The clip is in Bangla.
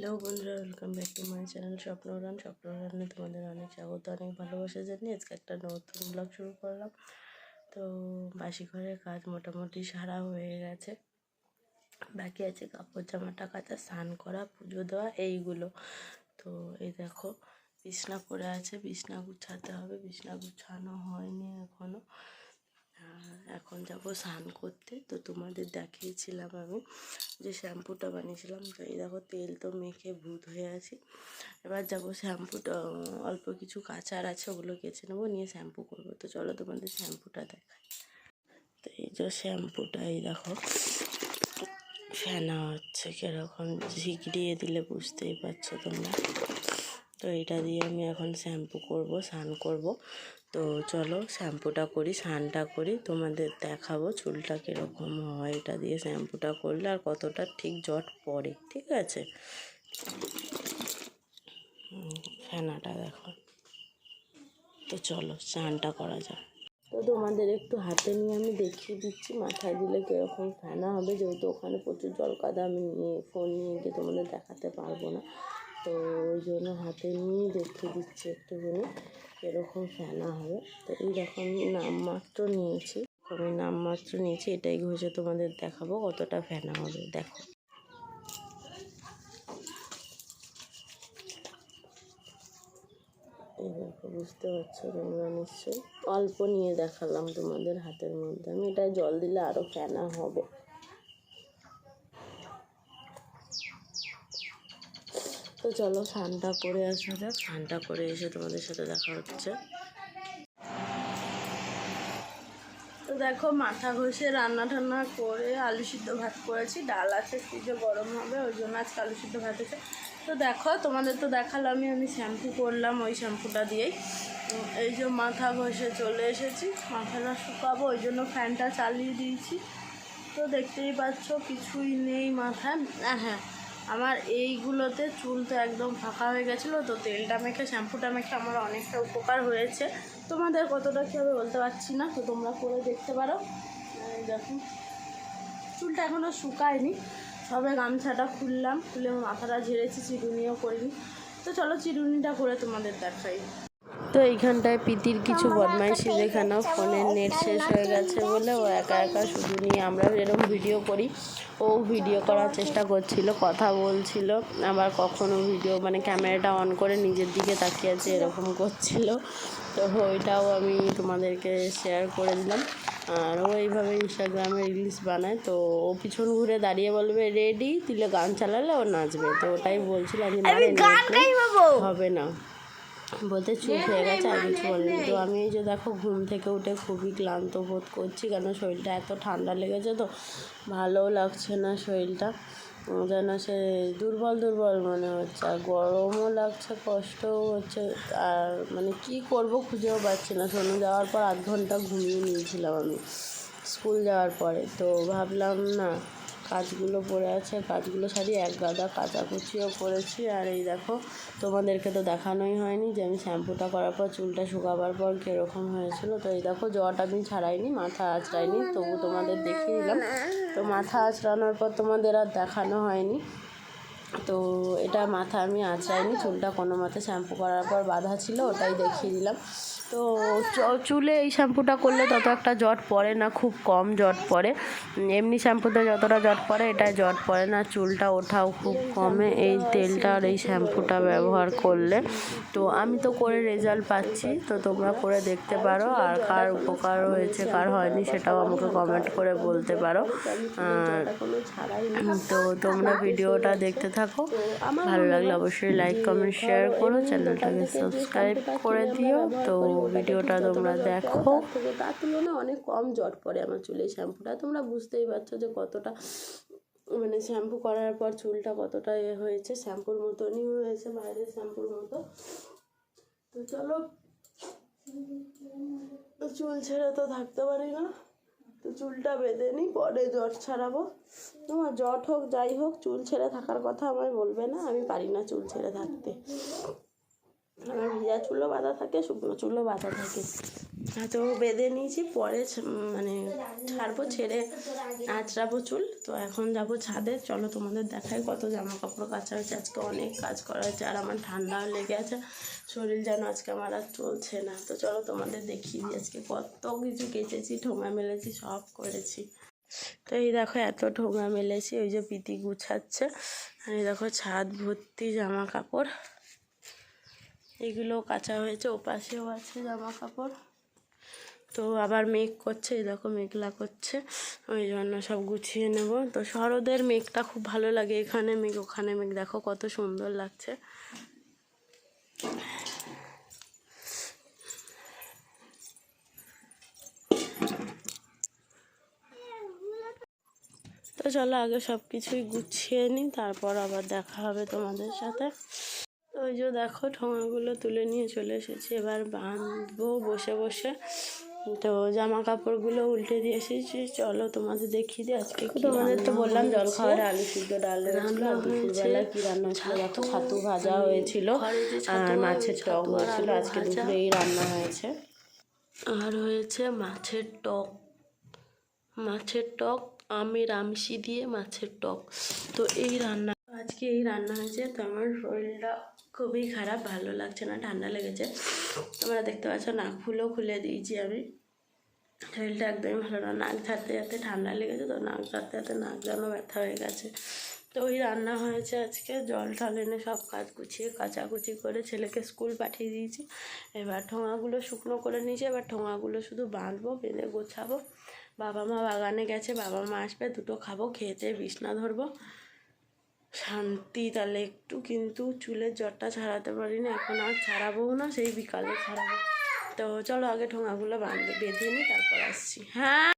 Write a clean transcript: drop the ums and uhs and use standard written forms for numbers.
হ্যালো বন্ধুরা, welcome back to my channel স্বপ্নরানে তোমাদের অনেক স্বাগত, অনেক ভালোবাসা জানিয়ে আজকে একটা নতুন ব্লগ শুরু করলাম। তো বাসি ঘরের কাজ মোটামুটি সারা হয়ে গেছে, বাকি আছে কাপড় জামাটা কাচা, স্নান করা, পুজো দেওয়া এইগুলো। তো এই দেখো বিছনা পড়ে আছে, বিছনা গুছাতে হবে, বিছনা গুছানো হয়নি এখনও। এখন যাব স্নান করতে। তো তোমাদের দেখিয়েছিলাম আমি যে শ্যাম্পুটা বানিয়েছিলাম, তো এই দেখো তেল তো মেখে ভূত হয়ে আছি। এবার যাবো শ্যাম্পুটা, অল্প কিছু কাচার আছে ওগুলো কেচে নেবো, নিয়ে শ্যাম্পু করবো। তো চলো তোমাদের শ্যাম্পুটা দেখাই। তো এই যে শ্যাম্পুটা, এই দেখো ফেনা হচ্ছে কীরকম, ঝিগড়িয়ে দিলে বুঝতেই পারছো তোমরা। তো এটা দিয়ে আমি এখন শ্যাম্পু করব, স্নান করব। তো চলো শ্যাম্পুটা করি, স্নানটা করি, তোমাদের দেখাবো চুলটা কীরকম হয় এটা দিয়ে শ্যাম্পুটা করলে, আর কতটা ঠিক জট পড়ে। ঠিক আছে, ফেনাটা দেখো। তো চলো স্নানটা করা যাক। তো তোমাদের একটু হাতে নিয়ে আমি দেখিয়ে দিচ্ছি মাথায় দিলে কীরকম ফেনা হবে, যেহেতু ওখানে প্রচুর জল কাদা, আমি ফোন নিয়ে গিয়ে তোমাদের দেখাতে পারবো না। তো ওই জন্য হাতে নিয়ে দেখিয়ে দিচ্ছি একটুখানি কীরকম ফেনা হবে। তো এই দেখো আমি নামমাত্র নিয়েছি, এটাই ঘষে তোমাদের দেখাবো কতটা ফেনা হবে। দেখো এই দেখো, বুঝতে পারছো তোমরা নিশ্চয়ই। অল্প নিয়ে দেখালাম তোমাদের হাতের মধ্যে, আমি এটা জল দিলে আরও ফেনা হবে। তো চলো স্নানটা করে আসা যাক, স্নানটা করে এসে তোমাদের সাথে দেখা হচ্ছে। তো দেখো মাথা ঘষে রান্না টান্না করে আলু সিদ্ধ ভাত করেছি, ডাল আছে ফ্রিজে গরম হবে, ওই জন্য আজকে আলু সিদ্ধ ভাত আছে। তো দেখো তোমাদের তো দেখালামই, আমি শ্যাম্পু করলাম ওই শ্যাম্পুটা দিয়েই। এই যে মাথা ঘষে চলে এসেছি, মাথাটা শুকাবো, ওই জন্য ফ্যানটা চালিয়ে দিয়েছি। তো দেখতেই পাচ্ছ কিছুই নেই মাথায়। হ্যাঁ, আমার এইগুলোতে চুল তো একদম ফাঁকা হয়ে গেছিলো, তো তেলটা মেখে শ্যাম্পুটা মেখে আমার অনেকটা উপকার হয়েছে। তোমাদের কতটা কী হবে বলতে পারছি না, তো তোমরা করে দেখতে পারো। দেখো চুলটা এখনও শুকায়নি, সবে গামছাটা খুলে মাথাটা ঝেড়েছি, চিরুনিও করিনি। তো চলো চিরুনিটা করে তোমাদের দেখাই। তো এইখানটায় প্রীতির কিছু বদমাইশি দেখানো, ফোনের নেট শেষ হয়ে গেছে বলে ও একা একা শুধু নিয়ে, আমরা যেরকম ভিডিও করি ও ভিডিও করার চেষ্টা করছিল, কথা বলছিল, আবার কখনো ভিডিও মানে ক্যামেরাটা অন করে নিজের দিকে তাকিয়ে আছে এরকম করছিল। তো ওইটাও আমি তোমাদেরকে শেয়ার করে দিলাম। আর ও এইভাবে ইনস্টাগ্রামে রিলস বানায়, তো ও পিছন ঘুরে দাঁড়িয়ে বলবে রেডি, দিলে গান চালালে ও নাচবে। তো ওটাই বলছিলাম যে হবে না, বলতে চুপ হয়ে গেছে, আর কিছু বলেনি। তো আমি এই যে দেখো ঘুম থেকে উঠে খুবই ক্লান্ত বোধ করছি, কেন শরীরটা এত ঠান্ডা লেগেছে, তো ভালোও লাগছে না শরীরটা, যেন সে দুর্বল মনে হচ্ছে, আর গরমও লাগছে, কষ্টও হচ্ছে, আর মানে কি করব খুঁজেও পাচ্ছি না। সোনু যাওয়ার পর 8 ঘন্টা ঘুমিয়ে নিয়েছিলাম আমি স্কুল যাওয়ার পরে। তো ভাবলাম না, কাজগুলো পড়ে আছে, কাজগুলো সারি, এক গাদা কাচাকুচিও করেছি। আর এই দেখো তোমাদেরকে তো দেখানোই হয়নি যে আমি শ্যাম্পুটা করার পর চুলটা শুকাবার পর কীরকম হয়েছিল। তো এই দেখো জট আমি ছাড়াইনি, মাথা আঁচড়াইনি, তবু তোমাদের দেখিয়ে দিলাম। তো মাথা আঁচড়ানোর পর তোমাদের আর দেখানো হয়নি, তো এটা মাথা আমি আঁচড়াইনি, চুলটা কোনো মতে শ্যাম্পু করার পর বাঁধা ছিল, ওটাই দেখিয়ে দিলাম। তো চুলে এই শ্যাম্পুটা করলে তত একটা জট পড়ে না, খুব কম জট পড়ে। এমনি শ্যাম্পুতে যতটা জট পড়ে এটায় জট পড়ে না, চুলটা ওঠাও খুব কমে এই তেলটা আর এই শ্যাম্পুটা ব্যবহার করলে। তো আমি তো করে রেজাল্ট পাচ্ছি, তো তোমরা করে দেখতে পারো, আর কার উপকার হয়েছে কার হয়নি সেটাও আমাকে কমেন্ট করে বলতে পারো। তো তোমরা ভিডিওটা দেখতে থাকো, ভালো লাগলে অবশ্যই লাইক কমেন্ট শেয়ার করো, চ্যানেলটাকে সাবস্ক্রাইব করে দিও। তো ভিডিওটা তোমরা দেখো। তার তুলনায় অনেক কম জট পড়ে আমার চুলে শ্যাম্পুটা, তোমরা বুঝতেই পারছো যে কতটা মানে শ্যাম্পু করার পর চুলটা কতটা হয়েছে, শ্যাম্পুর মতনই হয়েছে, বাইরের শ্যাম্পুর মতো। তো চলো, চুল ছেড়ে তো থাকতে পারি না, তো চুলটা বেঁধে নিই, পরে জট ছাড়াবো। তোমার জট হোক যাই হোক, চুল ছেড়ে থাকার কথা আমায় বলবে না, আমি পারি না চুল ছেড়ে থাকতে। আমার ভিজা চুলও বাঁধা থাকে, শুকনো চুলও বাঁধা থাকে। তো বেঁধে নিয়েছি, পরে মানে ছাড়বো, ছেড়ে আঁচড়াবো চুল। তো এখন যাবো ছাদে, চলো তোমাদের দেখাই কত জামা কাপড় কাচা হয়েছে। আজকে অনেক কাজ করা হয়েছে, আর আমার ঠান্ডাও লেগে আছে, শরীর যেন আজকে আমার আর চলছে না। তো চলো তোমাদের দেখিয়ে দিই আজকে কত কিছু কেচেছি, ঠোঙা মেলেছি, সব করেছি। তো এই দেখো এত ঠোঙা মেলেছি, ওই যে পিতি গুছাচ্ছে, আর এই দেখো ছাদ ভর্তি জামা কাপড়, এগুলো কাচা হয়েছে, ওপাশেও আছে জামা কাপড়। তো আবার মেঘ করছে, এই দেখো মেঘলা করছে, ওই জন্য সব গুছিয়ে নেব। তো শরতের মেঘটা খুব ভালো লাগে, এখানে মেঘ ওখানে মেঘ, দেখো কত সুন্দর লাগছে। তো চলো আগে সব কিছুই গুছিয়ে নিই, তারপর আবার দেখা হবে তোমাদের সাথে। তো ওই যে দেখো ঠোঙাগুলো তুলে নিয়ে চলে এসেছি, এবার বাঁধবো বসে বসে। তো জামা কাপড়গুলো উল্টে দিয়ে এসেছি, চলো তোমাদের দেখিয়ে দিই আজকে। তোমাদের তো বললাম জল খাবারে আলু সিদ্ধ, ডাল রান্না, দুপুরবেলা কি রান্না হয়েছিল দেখো, ছাতু ভাজা হয়েছিল আর মাছের টক হয়েছিল। আজকে দুপুরে এই রান্না হয়েছে, আর হয়েছে মাছের টক, মাছের টক আমের আমশি দিয়ে মাছের টক। তো এই রান্না আজকে এই রান্না হয়েছে। তো আমার শরীরটা খুবই খারাপ, ভালো লাগছে না, ঠান্ডা লেগেছে, তোমরা দেখতে পাচ্ছ নাক ফুলও খুলে দিয়েছি আমি, শরীরটা একদমই ভালো না, নাক ঝাড়তে ঝাড়তে ঠান্ডা লেগেছে, তো নাক ঝাড়তে ঝাড়তে নাক যেন ব্যথা হয়ে গেছে। তো ওই রান্না হয়েছে আজকে, জল টল এনে সব কাজ গুছিয়ে কাচাকুচি করে ছেলেকে স্কুল পাঠিয়ে দিয়েছি। এবার ঠোঙাগুলো শুকনো করে নিয়েছি, এবার ঠোঙাগুলো শুধু বাঁধবো, বেঁধে গোছাবো। বাবা মা বাগানে গেছে, বাবা মা আসবে, দুটো খাবো, খেতে বিছনা ধরবো, শান্তি। তাহলে একটু কিন্তু চুলের জটটা ছাড়াতে পারিনি, এখন আর ছাড়াবো না, সেই বিকালে ছাড়াবো। তো চলো আগে ঠোঙাগুলো বেঁধে নিই, তারপর আসছি। হ্যাঁ।